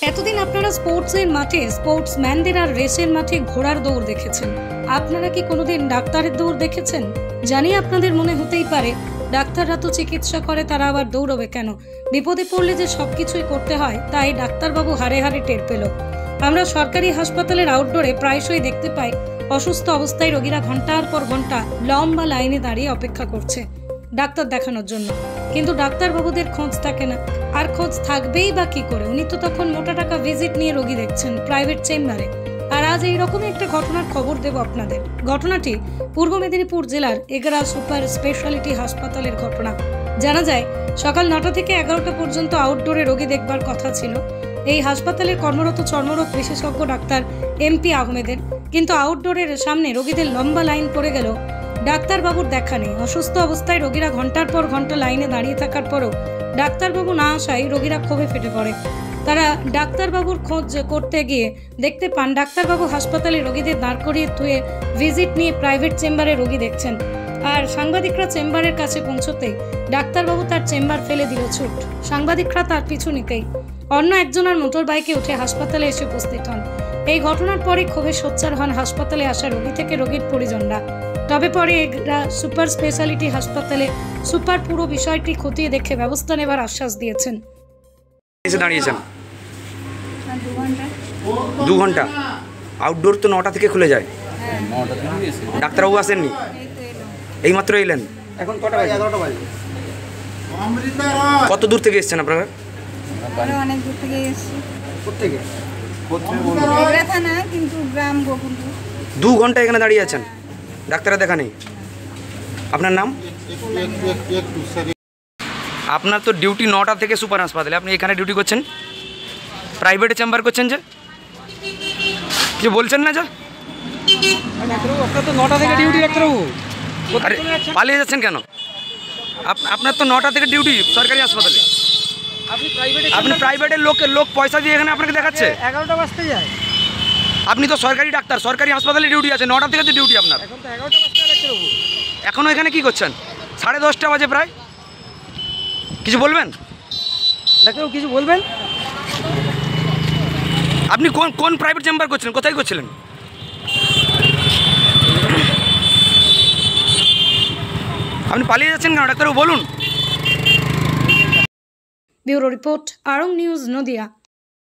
এতদিন আপনারা স্পোর্টসের মাঠে স্পোর্টসম্যানদের আর রেসের মাঠে ঘোড়ার দৌড় দেখেছেন। আপনারা কি কোনোদিন ডাক্তারের দৌড় দেখেছেন? জানি আপনাদের মনে হতেই পারে ডাক্তাররা তো চিকিৎসা করে, তারা আবার দৌড়বে কেন? বিপদে পড়লে যে সবকিছুই করতে হয় তাই ডাক্তারবাবু হারে হারে টের পেল। আমরা সরকারি হাসপাতালের আউটডোরে প্রায়শই দেখতে পাই অসুস্থ অবস্থায় রোগীরা ঘন্টার পর ঘন্টা লম্বা লাইনে দাঁড়িয়ে অপেক্ষা করছে ডাক্তার দেখানোর জন্য, কিন্তু ডাক্তারবাবুদের খোঁজ থাকে না। আর খোঁজ থাকবেই বা কি করে? উনি তো তখন মোটা টাকা ভিজিট নিয়ে রোগী দেখছেন প্রাইভেট চেম্বারে। আর আজ এইরকমই একটা ঘটনার খবর দেব আপনাদের। ঘটনাটি পূর্ব মেদিনীপুর জেলার এগরা সুপার স্পেশালিটি হাসপাতালের ঘটনা। জানা যায় সকাল 9টা থেকে 11টা পর্যন্ত আউটডোরে রোগী দেখবার কথা ছিল এই হাসপাতালের কর্মরত চর্মরোগ বিশেষজ্ঞ ডাক্তার MP আহমেদের, কিন্তু আউটডোরের সামনে রোগীদের লম্বা লাইন পড়ে গেল। ডাক্তারবাবুর দেখা নেই। অসুস্থ অবস্থায় রোগীরা ঘন্টার পর ঘন্টা লাইনে দাঁড়িয়ে থাকার পরও ডাক্তারবাবু না আসায় রোগীরা ক্ষোভে ফেটে পড়ে। তারা ডাক্তারবাবুর খোঁজ করতে গিয়ে দেখতে পান ডাক্তারবাবু হাসপাতালে রোগীদের দাঁড় করিয়ে ধুয়ে ভিজিট নিয়ে প্রাইভেট চেম্বারে রোগী দেখছেন। আর সাংবাদিকরা চেম্বারের কাছে পৌঁছতেই ডাক্তারবাবু তার চেম্বার ফেলে দিল ছুট। সাংবাদিকরা তার পিছু নিতেই অন্য একজনের মোটর বাইকে উঠে হাসপাতালে এসে উপস্থিত হন। এই ঘটনার পরে ক্ষোভে সোচ্চার হন হাসপাতালে আসা রোগী থেকে রোগীর পরিজনরা। তবে পরে এগরা সুপার স্পেশালিটি হাসপাতালে সুপার পুরো বিষয়টি খতিয়ে দেখে ব্যবস্থা নেবার আশ্বাস দিয়েছেন। এসে দাঁড়িয়েছেন 2 ঘন্টা? আউটডোর তো 9টা থেকে খুলে যায়। ডাক্তারবাবু আসেননি? এইমাত্র এলেন। এখন কটা বাজে? 11টা বাজে। কত দূর থেকে এসেছেন আপনারা? অনেক দূর থেকে এসেছি। কোত্থেকে? এগরা থানা, কিন্তু গ্রাম গোকুলপুর। 2 ঘন্টা এখানে দাঁড়িয়ে আছেন, ডাক্তারের দেখা নেই। আপনার নাম? আপনার তো ডিউটি 9টা থেকে সুপার হাসপাতালে, আপনি এখানে ডিউটি করছেন, প্রাইভেটে চেম্বার করছেন যে? কিছু বলছেন না? যা আপনার তো 9টা থেকে ডিউটি ডাক্তারবাবু, আরে পালিয়ে যাচ্ছেন কেন? আপনার তো 9টা থেকে ডিউটি সরকারি হাসপাতালে। আপনি প্রাইভেটের লোক পয়সা দিয়ে এখানে আপনাকে দেখাচ্ছে। 11টা বাজতে যায়। আপনি তো সরকারি ডাক্তার, সরকারি হাসপাতালে ডিউটি আছে, 9টা থেকে তো ডিউটি আপনার। এখন তো 11টা বাজতে যায় ডাক্তারবাবু। এখনও এখানে কি করছেন? 10:30 বাজে প্রায়। কিছু বলবেন ডাক্তারবাবু? কিছু বলবেন? আপনি কোন প্রাইভেট চেম্বার করছিলেন, কোথায় করছিলেন? আপনি পালিয়ে যাচ্ছেন কেন ডাক্তারবাবু, বলুন। ব্যুরো রিপোর্ট, আরং নিউজ, নদিয়া।